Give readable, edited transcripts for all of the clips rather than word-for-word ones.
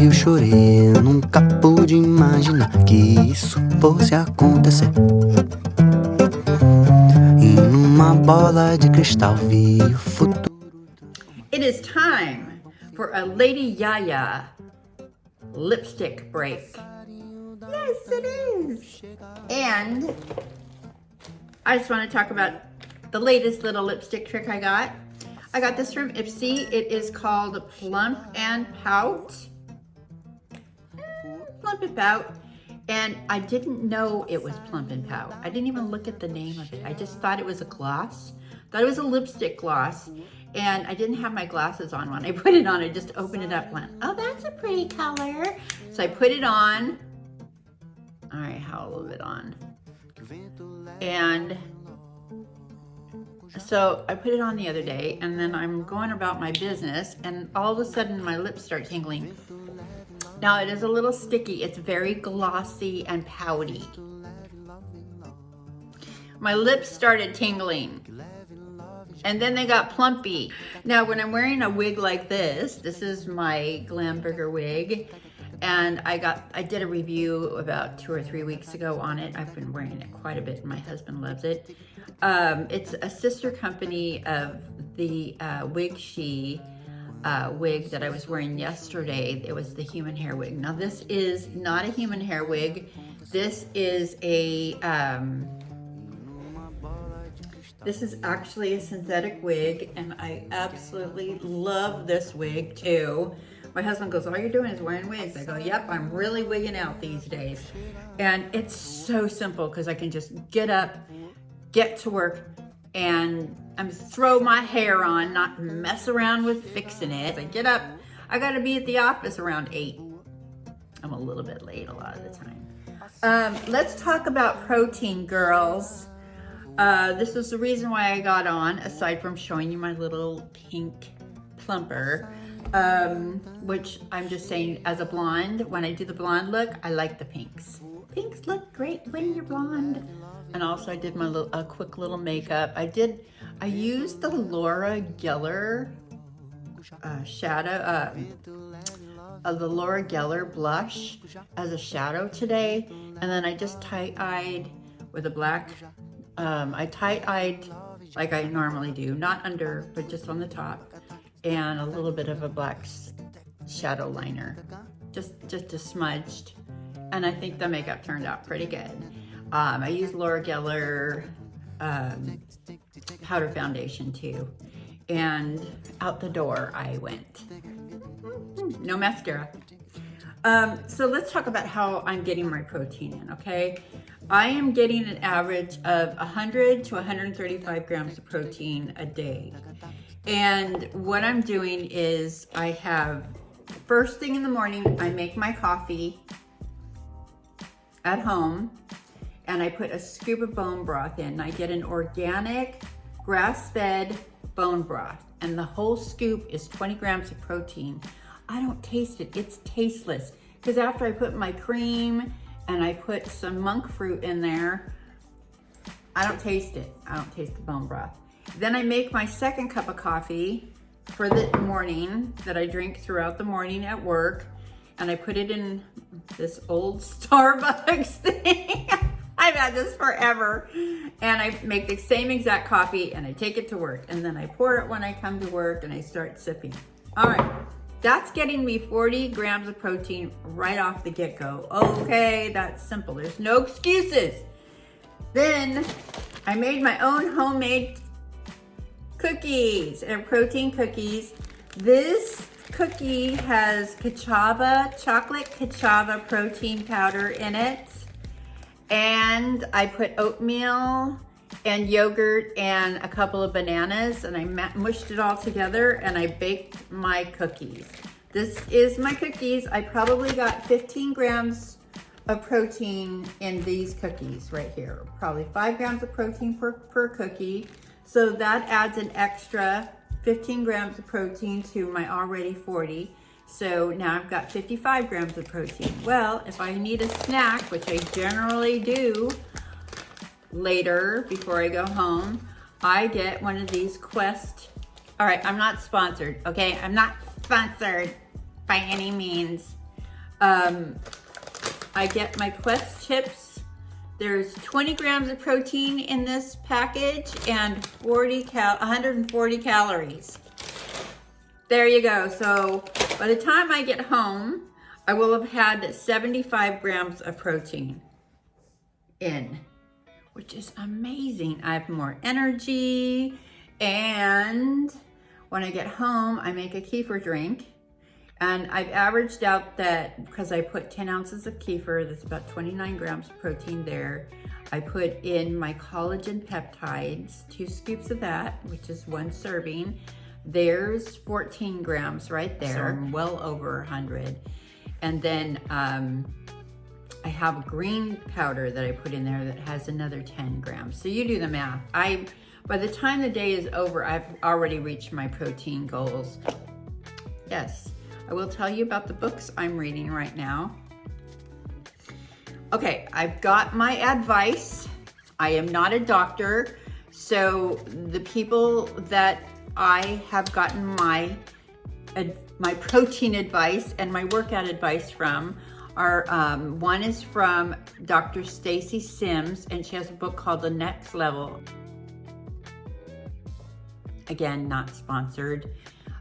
eu chorei. Eu nunca pude imaginar que isso fosse acontecer. E numa bola de cristal vi o futuro. It is time for a Lady YaYa lipstick break. Yes, it is. And I just want to talk about the latest little lipstick trick I got. I got this from Ipsy. It is called Plump and Pout. Plump and Pout. And I didn't know it was Plump and Pout. I didn't even look at the name of it. I just thought it was a gloss. Thought it was a lipstick gloss. And I didn't have my glasses on when I put it on. I just opened it up and went, oh, that's a pretty color. So I put it on. All right, how a little bit on. And so I put it on the other day, and then I'm going about my business, and all of a sudden my lips start tingling. Now it is a little sticky. It's very glossy and pouty. My lips started tingling, and then they got plumpy. Now when I'm wearing a wig like this is my Glam Burger wig, and I did a review about 2 or 3 weeks ago on it. I've been wearing it quite a bit, and my husband loves it. It's a sister company of the Wig She wig that I was wearing yesterday. It was the human hair wig. Now this is not a human hair wig. This is this is actually a synthetic wig, and I absolutely love this wig too. My husband goes, all you're doing is wearing wigs. I go, yep, I'm really wigging out these days. And it's so simple because I can just get up, get to work, and throw my hair on, not mess around with fixing it. I get up, I gotta be at the office around 8. I'm a little bit late a lot of the time. Let's talk about protein, girls. This was the reason why I got on, aside from showing you my little pink plumper, which I'm just saying, as a blonde, when I do the blonde look, I like the pinks. Pinks look great when you're blonde. And also I did my a quick little makeup. I used the Laura Geller shadow, the Laura Geller blush as a shadow today. And then I just tight-eyed with a black, I tight-eyed like I normally do, not under, but just on the top, and a little bit of a black shadow liner, just a smudged. And I think the makeup turned out pretty good. I used Laura Geller powder foundation too. And out the door I went. No mascara. So let's talk about how I'm getting my protein in, okay? I am getting an average of 100 to 135 grams of protein a day. And what I'm doing is I have, first thing in the morning, I make my coffee at home, and I put a scoop of bone broth in. I get an organic, grass-fed bone broth, and the whole scoop is 20 grams of protein. I don't taste it, it's tasteless. Because after I put my cream and I put some monk fruit in there, I don't taste it. I don't taste the bone broth. Then I make my second cup of coffee for the morning that I drink throughout the morning at work, and I put it in this old Starbucks thing. I've had this forever. And I make the same exact coffee and I take it to work, and then I pour it when I come to work and I start sipping. All right, that's getting me 40 grams of protein right off the get-go. Okay, that's simple. There's no excuses. Then I made my own homemade cookies and protein cookies. This cookie has chocolate cachava protein powder in it. And I put oatmeal and yogurt and a couple of bananas, and I mushed it all together, and I baked my cookies. This is my cookies. I probably got 15 grams of protein in these cookies right here. Probably 5 grams of protein per cookie. So that adds an extra 15 grams of protein to my already 40. So now I've got 55 grams of protein. Well, if I need a snack, which I generally do later before I go home, I get one of these Quest. All right, I'm not sponsored, okay? I'm not sponsored by any means. I get my Quest chips. There's 20 grams of protein in this package and 140 calories. There you go. So by the time I get home, I will have had 75 grams of protein in, which is amazing. I have more energy, and when I get home, I make a kefir drink. And I've averaged out that because I put 10 ounces of kefir, that's about 29 grams of protein there. I put in my collagen peptides, 2 scoops of that, which is 1 serving. There's 14 grams right there, so I'm well over 100. And then I have a green powder that I put in there that has another 10 grams. So you do the math. By the time the day is over, I've already reached my protein goals. Yes, I will tell you about the books I'm reading right now. Okay, I've got my advice. I am not a doctor, so the people that I have gotten my protein advice and my workout advice from are, one is from Dr. Stacy Sims, and she has a book called The Next Level. Again, not sponsored.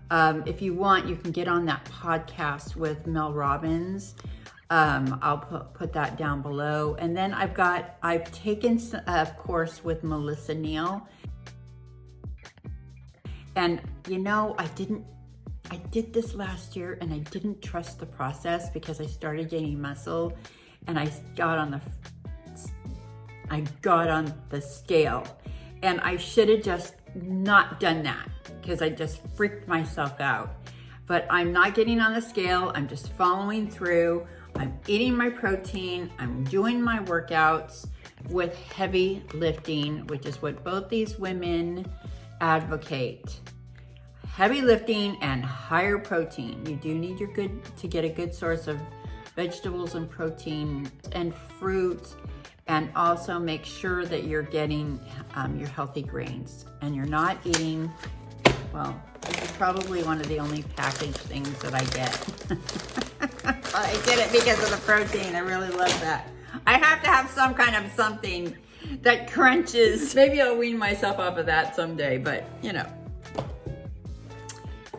If you want, you can get on that podcast with Mel Robins. I'll put that down below. And then I've taken a course with Melissa Niell. And you know, I did this last year and I didn't trust the process because I started gaining muscle and I got on the scale, and I should have just not done that because I just freaked myself out. But I'm not getting on the scale. I'm just following through. I'm eating my protein. I'm doing my workouts with heavy lifting, which is what both these women advocate. Heavy lifting and higher protein. You do need to get a good source of vegetables and protein and fruit, and also make sure that you're getting your healthy grains and you're not eating, well, this is probably one of the only packaged things that I get. I get it because of the protein. I really love that. I have to have some kind of something that crunches. Maybe I'll wean myself off of that someday, but you know.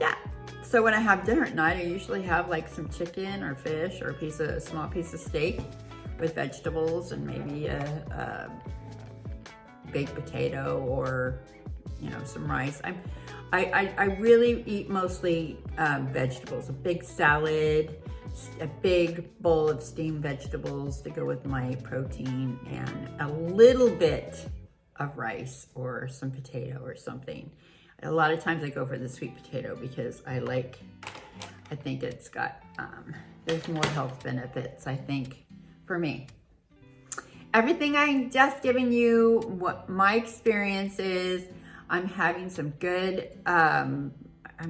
Yeah. So when I have dinner at night, I usually have like some chicken or fish or a small piece of steak with vegetables and maybe a baked potato or, you know, some rice. I really eat mostly vegetables. A big salad, a big bowl of steamed vegetables to go with my protein, and a little bit of rice or some potato or something. A lot of times I go for the sweet potato because I think it's got, there's more health benefits, I think, for me. Everything I'm just giving you, what my experience is, I'm having some good, I'm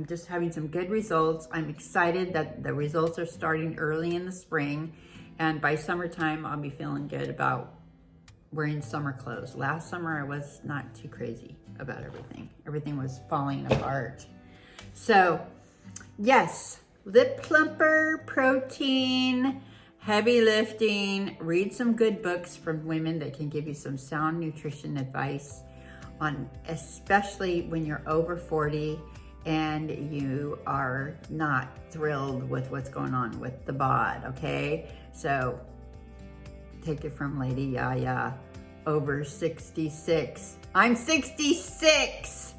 just having some good results. I'm excited that the results are starting early in the spring, and by summertime, I'll be feeling good about wearing summer clothes. Last summer, I was not too crazy about everything. Everything was falling apart. So, yes, lip plumper, protein, heavy lifting, read some good books from women that can give you some sound nutrition advice on, especially when you're over 40 and you are not thrilled with what's going on with the bod, okay? So take it from Lady YaYa, over 66. I'm 66!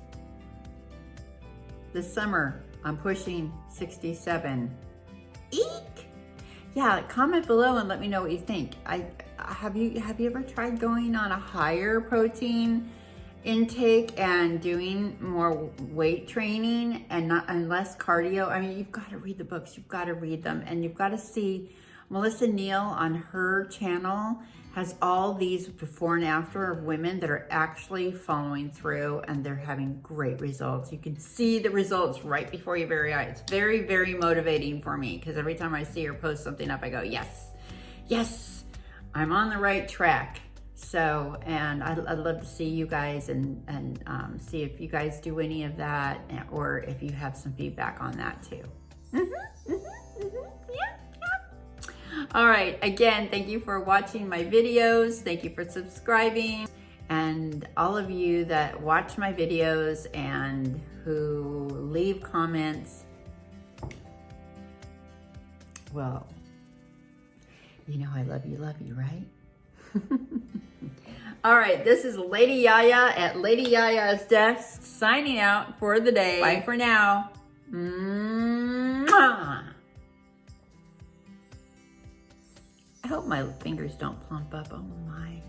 This summer, I'm pushing 67. Eek! Yeah, comment below and let me know what you think. Have you ever tried going on a higher protein intake and doing more weight training and less cardio? I mean, you've got to read the books, you've got to read them, and you've got to see Melissa Niell on her channel has all these before and after of women that are actually following through, and they're having great results. You can see the results right before your very eyes. It's very, very motivating for me, because every time I see her post something up, I go, yes, yes, I'm on the right track. So, and I'd love to see you guys and see if you guys do any of that, or if you have some feedback on that too. Yeah. All right, again, thank you for watching my videos. Thank you for subscribing. And all of you that watch my videos and who leave comments, well, you know I love you, right? All right, this is Lady YaYa at Lady YaYa's desk, signing out for the day. Bye for now. Mwah. I hope my fingers don't plump up. Oh my.